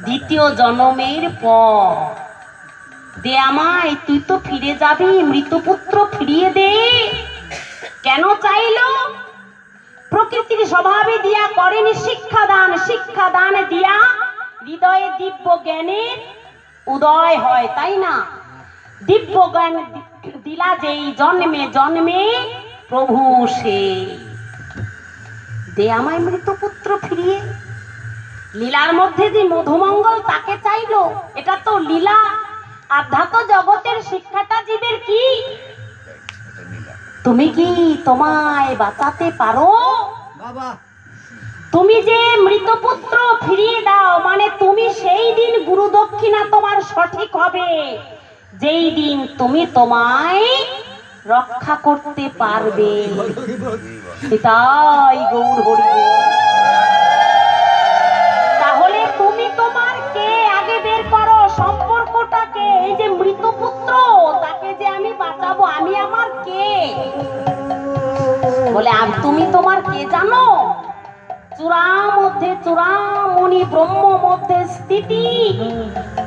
দ্বিতীয় জন্মের পর দে আমায়, তুই তো ফিরে যাবি, মৃতপুত্র ফিরিয়ে দে। কেন চাইলো? প্রকৃতির স্বভাবে দিয়া করেনি শিক্ষাদান, শিক্ষাদান দিয়া হৃদয়ে দিব্য জ্ঞানের উদয় হয়, তাই না? দিব্য জ্ঞান দিলা যেই জন্মে জন্মে প্রভু সে, দে আমায় মৃতপুত্র ফিরিয়ে। লীলার মধ্যে যে মধুমঙ্গল তাকে চাইলো, এটা তো লীলা। আধ্যাত্ম জগতের শিক্ষাটা জীবের কি? তুমি কি তোমায় বাঁচাতে পারো? তুমি যে মৃতপুত্র ফিরিয়ে দাও, মানে তুমি সেই দিন গুরু দক্ষিণা তোমার সঠিক হবে যেই দিন তুমি তোমায় রক্ষা করতে পারবে। তাই গৌর হরি। তাহলে তুমি তোমার কে আগে বের করো, সম্পর্কটাকে। এই যে মৃতপুত্র, তাকে যে আমি বাঁচাবো, আমি আমার কে? বলে তুমি তোমার কে জানো? চূড়া মধ্যে চূড়ামণি, ব্রহ্ম মধ্যে স্থিতি,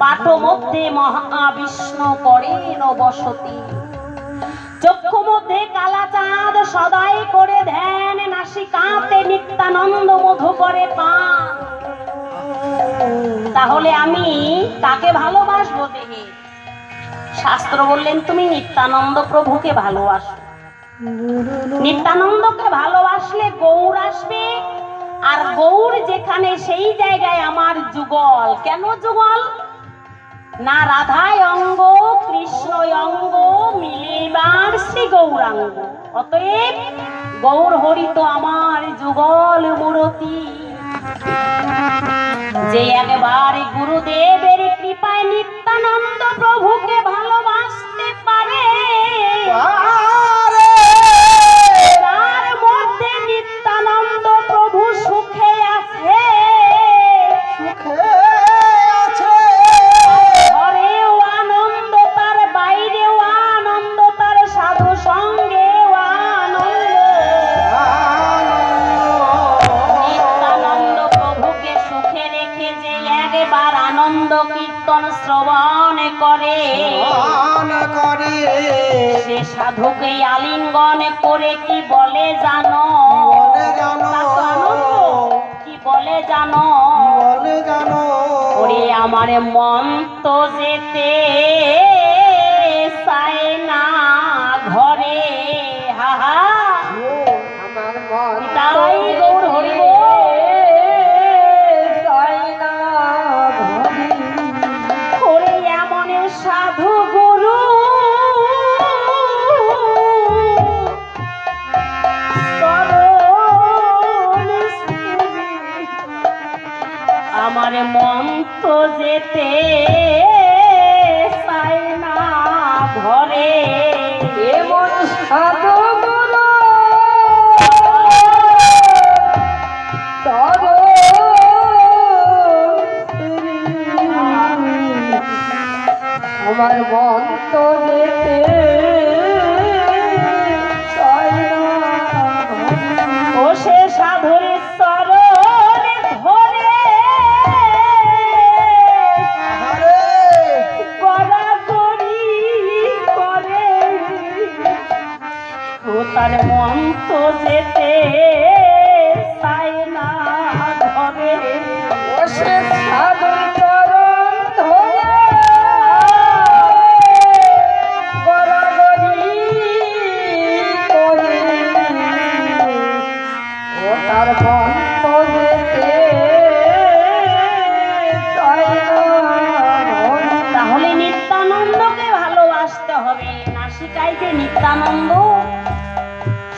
পাঠ মধ্যে মহাবিষ্ণু করেন বসতি। চক্ষু মধ্যে কালা চাঁদ সদাই করে ধ্যান, নাসিকাতে নিত্যানন্দ মধু করে পান। তাহলে আমি কাকে ভালোবাসবো? দেহে শাস্ত্র বললেন তুমি নিত্যানন্দ প্রভুকে ভালোবাসো। নিত্যানন্দকে ভালোবাসলে গৌর আসবে, আর গৌর যেখানে সেই জায়গায় আমার যুগল। কেন যুগল? না রাধায় অঙ্গ কৃষ্ণ অঙ্গ মিলিবার শ্রী গৌরাঙ্গ। অতএব গৌর হরি তো আমার যুগল মূরতি। যে একবার গুরুদেবের কৃপায় নিত্যানন্দ প্রভুকে ভালোবাসতে পারে, তার মধ্যে নিত্যানন্দ প্রভু সুখে আছে। ঘরেও আনন্দ তার, বাইরেও আনন্দ তার, সাধু সঙ্গেও আনন্দ। নিত্যানন্দ প্রভুকে সুখে রেখে যে একবার আনন্দ কীর্তন শ্রবণ করে, সে সাধুকে আলিঙ্গন করে কি বলে জানো? কি বলে জানো? ওরে আমার মন তো যেতে চায় না ঘরে। হাহা, তাই গৌর হরি ওরে এমন সাধু গুরু আমার মন তো যেতে চায় না ঘরে। এমন সাধু গুরু আমার মন তো যেতে চায় না। ও সে সাধুর চরণে ধরে গড়াগড়ি করে, ও তার মন তো যেতে চায় না ঘরে। ও সে সাধুর চরণ ধরে গড়াগড়ি করে, ও তার মন তো যেতে চায় না। তাহলে নিত্যানন্দকে ভালোবাসতে হবে। নাসিকায় যে নিত্যানন্দ,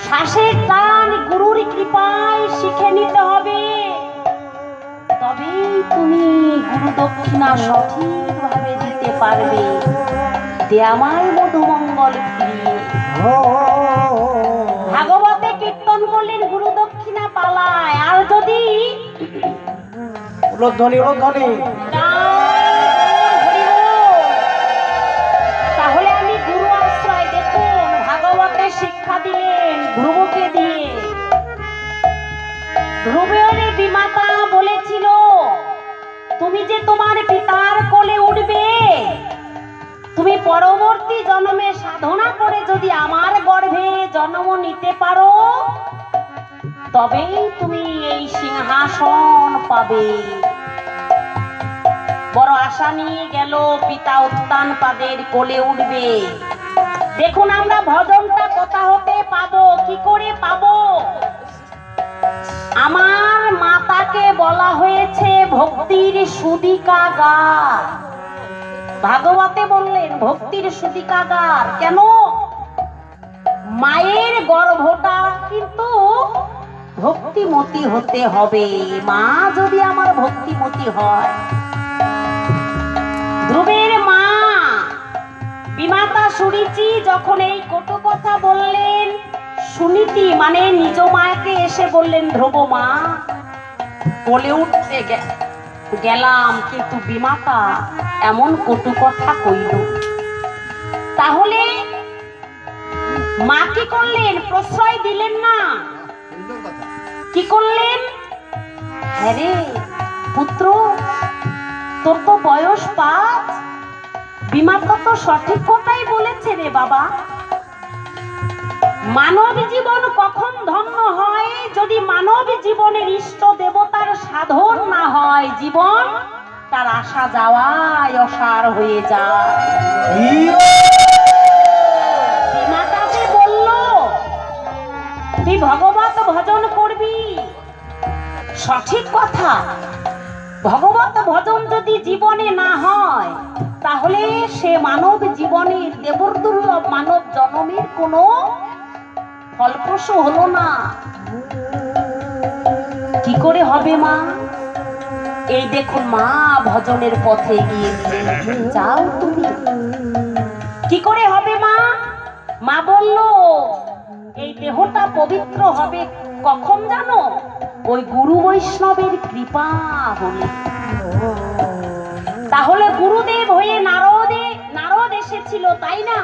শ্বাসের টান গুরুর কৃপায় শিখে নিতে হবে, তবেই তুমি গুরু দক্ষিণা সঠিকভাবে দিতে পারবে। দে আমায় মধুমঙ্গল ফিরিয়ে। ভাগবতে কীর্তন করলেন গুরু দক্ষিণা পালায়। আর যদি তাহলে আমি গুরু আশ্রয়। দেখুন ভাগবতে শিক্ষা দিলেন ধ্রুবকে দিয়ে। ধ্রুবের বিমাতা বলেছিল তুমি যে তোমার পিতার কোলে উঠবে, তুমি পরবর্তী জন্মে সাধনা করে যদি আমার গর্ভে জন্ম নিতে পারো, তবেই তুমি এই সিংহাসন পাবে। বড় আশা নিয়ে গেল, পিতা উত্তানপাদের কোলে উঠবে। দেখুন আমরা ভজনটা কোথা হতে পাবো, কি করে পাবো? আমার মাতাকে বলা হয়েছে ভক্তির সুদিকাগার। ভাগবতে বললেন ভক্তির সুদিকাগার। কেন? মায়ের গর্ভটা কিন্তু ভক্তিমতী হতে হবে। মা যদি আমার ভক্তিমতী হয়। ধ্রুবের মা বিমাতা সুরুচি যখন এই কটু কথা বললেন, সুনীতি মানে নিজ মাকে এসে বললেন, ধ্রুব মা বলে উঠতে গেলাম, কিন্তু বিমাতা এমন কটু কথা কইল। তাহলে মা কি করলেন? প্রশ্রয় দিলেন না, কি করলেন? হ্যাঁ রে পুত্র, তোর তো বয়স 5, বিমাতা তো সঠিক কথাই বলেছে রে বাবা। মানব জীবন কখন ধন্য হয়? যদি মানব জীবনের ইষ্ট দেবতার সাধন না হয়, জীবন তার আসা যাওয়ায় অসার হয়ে যায়। বিমাতা যে বলল তুই ভগবত ভজন করবি, সঠিক কথা। ভগবত ভজন যদি জীবনে না হয়, তাহলে সে মানব জীবনের দেবর দুর্লভ মানব জন্মের কোনো ফলপ্রসূ হলো না। কি করে হবে মা? এই দেখুন মা ভজনের পথে গিয়ে যাও তুমি। কি করে হবে মা? মা বলল এই দেহটা পবিত্র হবে কখন জানো? ওই গুরু বৈষ্ণবের কৃপা হলে। তাহলে গুরুদেব হয়ে নারদ এসেছিল, তাই না?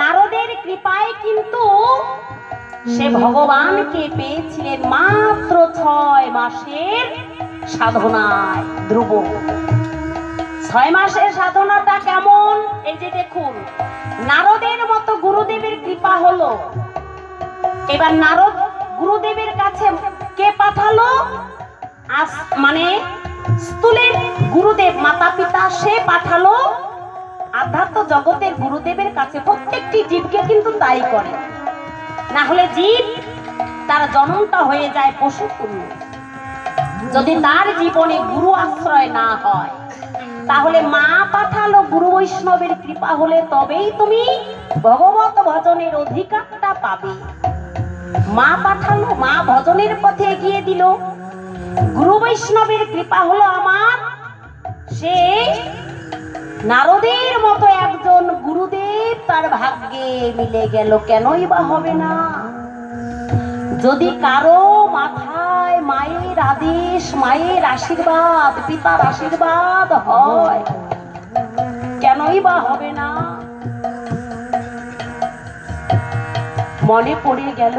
নারদের কৃপায় কিন্তু সে ভগবানকে পেয়েছিলেন মাত্র 6 মাসের সাধনায়। ধ্রুব 6 মাসের সাধনাটা কেমন? এই যে দেখুন, নারদের মতো গুরুদেবের কৃপা হলো। এবার নারদ গুরুদেবের কাছে কে পাঠালো? মানে স্থূলের গুরুদেব মাতা পিতা, সে পাঠালো আধ্যাত্ম জগতের গুরুদেবের কাছে। প্রত্যেকটি জীবকে কিন্তু তাই করে, না হলে জীব তার জন্মটা হয়ে যায় পশুতুল্য। যদি তার জীবনে গুরু আশ্রয় না হয়, তাহলে মা পাঠালো গুরু বৈষ্ণবের কৃপা হলে তবেই তুমি ভগবত ভজনের অধিকারটা পাবে। মা পাঠালো, মা ভজনের পথে এগিয়ে দিল। গুরু বৈষ্ণবের কৃপা হলো আমার, সে নারদের মতো একজন গুরুদেব তার ভাগ্যে মিলে গেল। কেনই বা হবে না? যদি কারো মাথায় মায়ের আদেশ, মায়ের আশীর্বাদ, পিতার আশীর্বাদ হয়, কেনই বা হবে না? মনে পড়ে গেল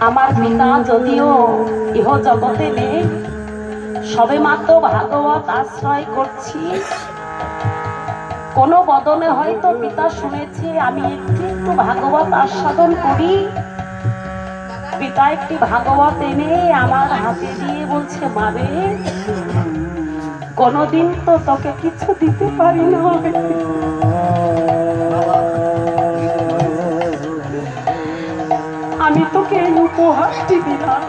আমার পিতা যদিও ইহ জগতে নেই, সবে মাত্র ভাগবত আশ্রয় করছি। কোন বদনে হয়তো পিতা শুনেছে আমি একটু ভাগবত আস্বাদন করি। পিতা একটি ভাগবত এনে আমার হাতে দিয়ে বলছে, মারে কোনদিন তো তোকে কিছু দিতে পারি না, আমি তোকে এই উপহারটি দিলাম।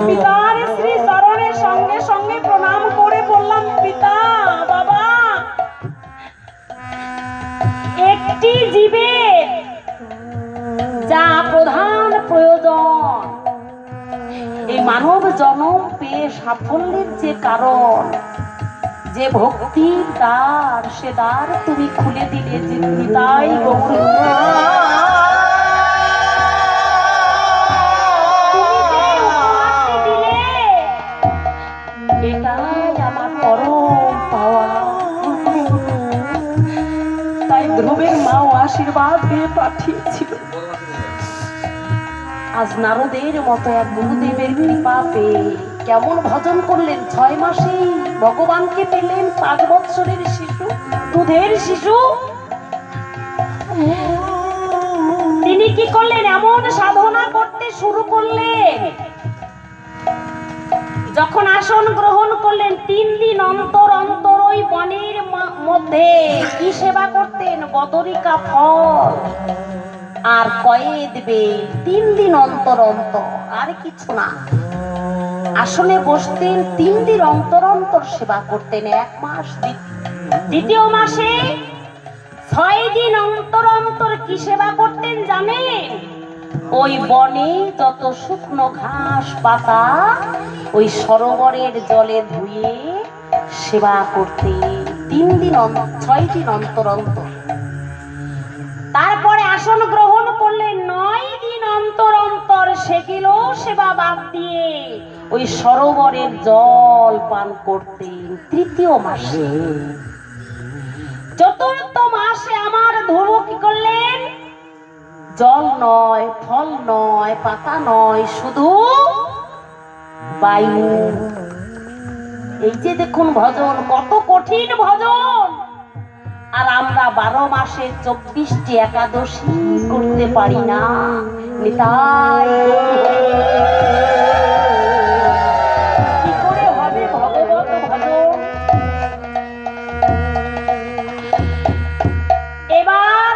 পিতার শ্রী চরণের সঙ্গে সঙ্গে প্রণাম করে বললাম, পিতা বাবা, একটি জীবের যা প্রধান প্রয়োজন, এই মানব জন্ম পেয়ে সাফল্যের যে কারণ, যে ভক্তির দ্বার, সে দ্বার তুমি খুলে দিলে। যে পিতাই গৌর, এটাই আমার পরম পাওয়া। তাই ধ্রুবের মাও আশীর্বাদ দিয়ে পাঠিয়েছিল। আজ নারদের মতো এক গুরুদেবের কৃপা পেয়ে কেমন ভজন করলেন, 6 মাসেই ভগবানকে পেলেন। 5 বৎসরের শিশু, দুধের শিশু, তিনি কি করলেন, এমন সাধনা করতে শুরু করলেন। যখন আসন গ্রহণ করলেন 3 দিন অন্তর অন্তর ওই বনের মধ্যে কি সেবা করতেন, বদরিকা ফল আর কয়েদ বেল, 3 দিন অন্তর অন্তর, আর কিছু না। আসনে বসতেন, 3 দিন অন্তর অন্তর সেবা করতেন। 1 মাস, দ্বিতীয় মাসে 6 দিন অন্তর অন্তর কি সেবা করতেন জানেন? ওই বনে যত শুকনো ঘাস পাতা ওই সরোবরের জলে ধুয়ে সেবা করতেন 3 দিন 6 দিন অন্তর অন্তর। তারপরে আসন গ্রহণ করলেন 9 দিন অন্তর অন্তর, সেগুলো সেবা বাদ দিয়ে ওই সরোবরের জল পান করতেন। তৃতীয় মাসে, চতুর্থ মাসে আমার ধ্রুব কি করলেন, জল নয়, ফল নয়, পাতা নয়, শুধু বায়ু। এই যে দেখুন ভজন, কত কঠিন ভজন। আর আমরা 12 মাসে 24টি একাদশী করতে পারি না। নিতাই কি করে হবে ভগবত ভজন? এবার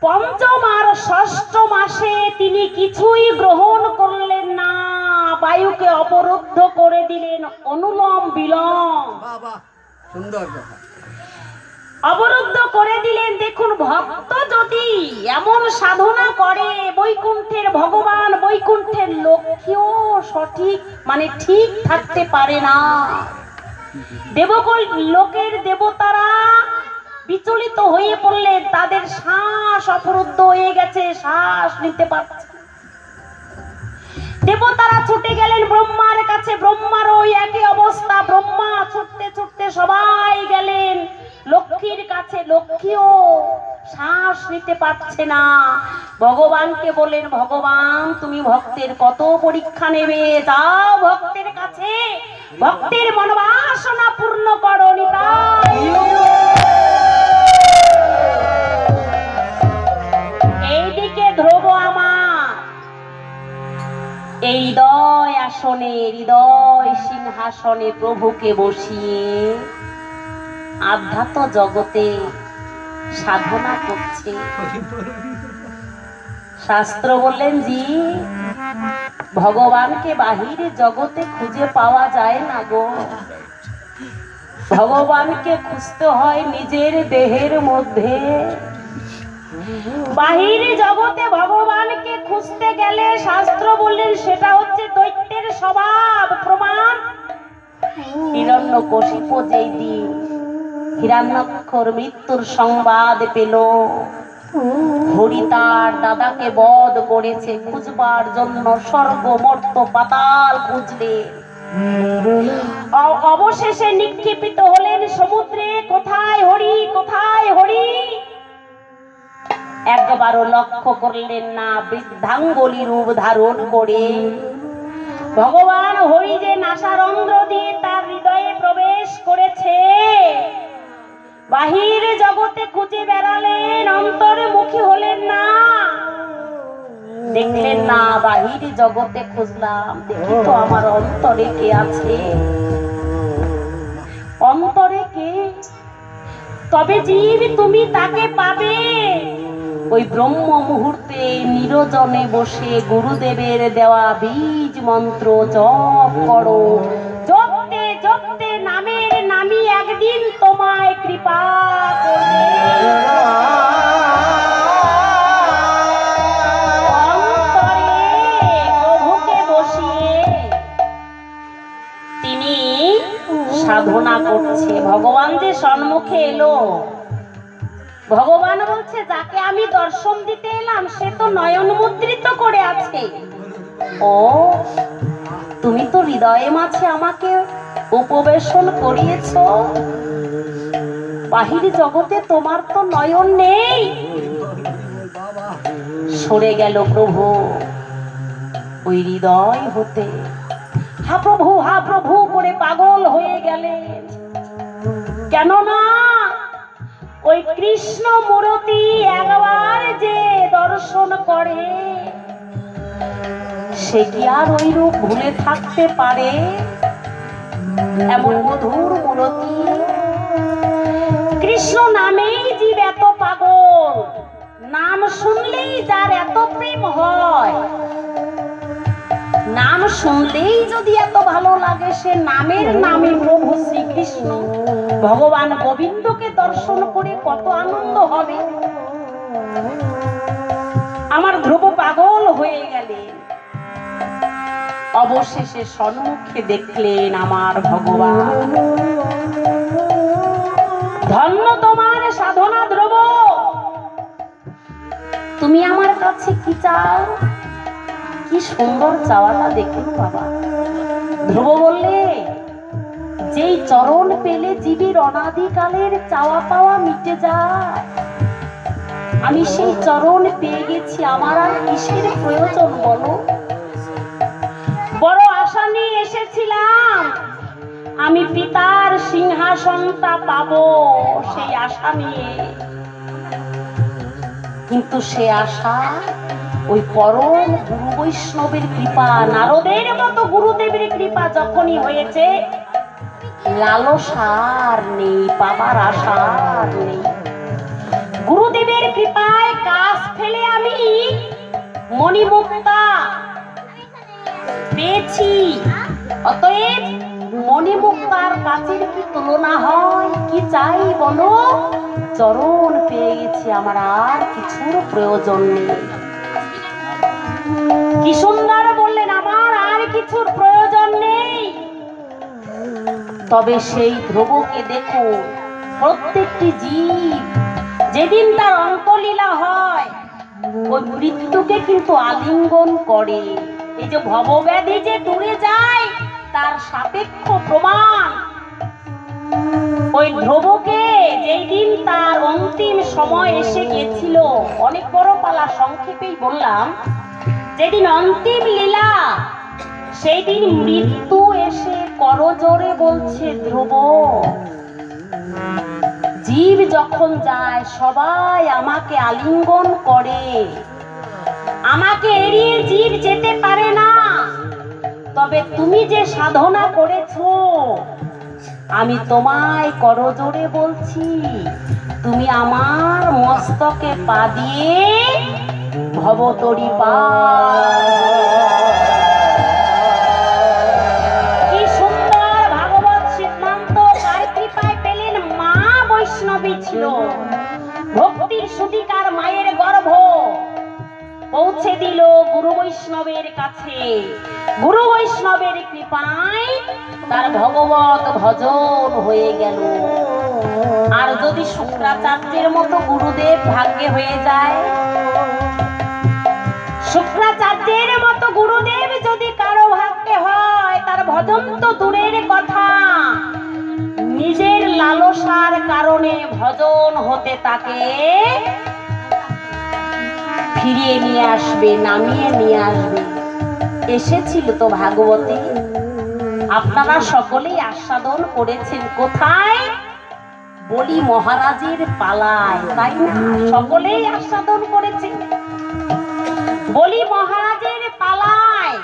5ম আর 6ষ্ঠ মাসে তিনি কিছুই গ্রহণ করলেন না, বায়ুকে অবরুদ্ধ করে দিলেন। অনুলোম বিলোম, সুন্দর কথা, অবরুদ্ধ করে দিলেন। দেখুন, ভক্ত যদি এমন সাধনা করে, বৈকুণ্ঠের ভগবান, বৈকুণ্ঠের লক্ষ্মীও সঠিক মানে ঠিক থাকতে পারে না। দেবকুল লোকের দেবতারা বিচলিত হয়ে পড়লেন, তাদের শ্বাস অবরুদ্ধ হয়ে গেছে, শ্বাস নিতে পারছে। দেবতারা ছুটে গেলেন ব্রহ্মার কাছে, ব্রহ্মার ওই একই অবস্থা। ব্রহ্মা ছুটতে ছুটতে সবাই গেলেন লক্ষ্মীর কাছে, লক্ষ্মীও শ্বাস নিতে পারছে না। ভগবানকে বলেন, ভগবান তুমি ভক্তের কত পরীক্ষা নেবে, যাও ভক্তের কাছে, ভক্তের মনোবাসনা পূর্ণ করো। নিতাই এইদিকে ধ্রুব আমার এই হৃদয় আসনে, হৃদয় সিংহাসনে প্রভুকে বসিয়ে আধ্যাত্ম জগতে সাধনা করছে। শাস্ত্র বললেন, জি ভগবানকে বাহিরে জগতে খুঁজে পাওয়া যায় না গো, ভগবানকে খুঁজতে হয় নিজের দেহের মধ্যে। বাহিরে জগতে ভগবানকে খুঁজতে গেলে শাস্ত্র বললেন সেটা হচ্ছে দৈত্যের স্বভাব। প্রমাণ, হিরণ্যকশিপু যেই দিন হিরণ্যাক্ষর মৃত্যুর সংবাদ পেল, হরি তার দাদাকে বধ করেছে, খুঁজবার জন্য স্বর্গ মর্ত পাতাল খুঁজলে অবশেষে নিক্ষেপিত হলেন সমুদ্রে। কোথায় হরি, কোথায় হরি? একবারও লক্ষ্য করলেন না। বৃদ্ধাঙ্গুলি রূপ ধারণ করে ভগবান হরি যে নাসারন্ধ্র দিয়ে তার হৃদয়ে প্রবেশ করেছে, বাহিরে জগতে খুঁজে বেড়ালেন, অন্তর্মুখী হলেন না। দেখলেন না, বাহিরে জগতে খুঁজলাম, দেখি তো আমার অন্তরে কে আছে, অন্তরে কে? তবে জীব তুমি তাকে পাবে। ওই ব্রহ্ম মুহূর্তে নিরজনে বসে গুরুদেবের দেওয়া বীজ মন্ত্র জপ করো। জপতে জপতে নামের নামি একদিন তোমায় কৃপা করবে। অন্তরে প্রভুকে বসিয়ে তিনি সাধনা করছে। ভগবান যে সম্মুখে এলো, ভগবান বলছে যাকে আমি দর্শন দিতে এলাম সে তো নয়ন মুদ্রিত করে আছে। ও তুমি তো হৃদয়ে মাঝে আমাকে উপবেশন করিয়েছ, বাহির জগতে তোমার তো নয়ন নেই। সরে গেল প্রভু, ওই হৃদয় হতে হা প্রভু করে পাগল হয়ে গেলেন। কেননা ওই কৃষ্ণ মূর্তি একবার যে দর্শন করে সে কি আর ওই রূপ ভুলে থাকতে পারে? এমন মধুর মূর্তি। কৃষ্ণ নামেই জীব এত পাগল, নাম শুনলেই যার এত প্রেম হয়, নাম শুনলেই যদি এত ভালো লাগে, সে নামের নামে প্রভু শ্রীকৃষ্ণ ভগবান গোবিন্দকে দর্শন করে কত আনন্দ হবে। আমার ধ্রুব পাগল হয়ে গেলেন। অবশেষে সম্মুখে দেখলেন আমার ভগবান। ধন্য তোমার সাধনা ধ্রুব, তুমি আমার কাছে কি চাও? কি সুন্দর চাওয়াটা দেখুন বাবা। ধ্রুব বললে, যেই চরণ পেলে জীবের অনাদিকালের চাওয়া পাওয়া মিটে যায়, আমি সেই চরণ পেয়ে গেছি, আমার আর কিসের প্রয়োজন বলো? বড় আশা নিয়ে এসেছিলাম আমি পিতার সিংহাসনটা পাবো, সেই আশা নিয়ে, কিন্তু সে আশা ওই পরম গুরু বৈষ্ণবের কৃপা, নারদের মতো গুরুদেবের কৃপা যখনই হয়েছে, লালসার নেই, পাবার আশার নেই। গুরুদেবের কৃপায় কাজ ফেলে আমি মণিমুক্তা পেয়েছি। অতএব মণিমুক্তার কাছের কি তুলনা হয়? কি চাই বলো? চরণ পেয়ে গেছি, আমার আর কিছুর প্রয়োজন নেই। কি সুন্দর বললেন, আমার আর কিছুর প্রয়োজন নেই। তবে সেই ধ্রুবকে দেখো, প্রত্যেকটি জীব যেদিন তার অন্তলীলা হয়, ওই মৃত্যুকে কিন্তু আলিঙ্গন করে। এই যে ভবব্যাধি যে দূরে যায়, তার সাপেক্ষ প্রমাণ ওই ধ্রুবকে যেই দিন তার অন্তিম সময় এসে গেছিল, অনেক বড় পালা, সংক্ষেপেই বললাম, যেদিন অন্তিম লীলা, সেই দিন মৃত্যু এসে করজোরে বলছে, ধ্রুব, জীব যখন যায় সবাই আমাকে আলিঙ্গন করে, আমাকে এড়িয়ে জীব যেতে পারে না। তবে তুমি যে সাধনা করেছো, আমি তোমায় করজোরে বলছি, তুমি আমার মস্তকে পা দিয়ে ভবতরি পার। কি সুন্দর ভাগবত সিদ্ধান্ত! কার কৃপায় পেলেন? মা বৈষ্ণবী ছিল, ভক্তির সুধিকার মায়ের গর্ভ পৌঁছে দিল গুরু বৈষ্ণবের কাছে। গুরু বৈষ্ণবের কৃপায় তার ভগবত ভজন হয়ে গেল। আর যদি শুক্রাচার্যের মতো গুরুদেব ভাগ্যে হয়ে যায়, শুক্রাচার্যের মতো গুরুদেব যদি কারো ভাগ্যে হয়, তার ভজন তো দূরের কথা, নিজের লালসার কারণে ভজন হতে তাকে ফিরিয়ে নিয়ে আসবে, নামিয়ে নিয়ে আসবে। এসেছিল তো ভাগবতী, আপনারা সকলেই আস্বাদন করেছেন। কোথায়? বলি মহারাজের পালায়, তাই না? সকলেই আস্বাদন করেছেন। বলি মহারাজের পালায়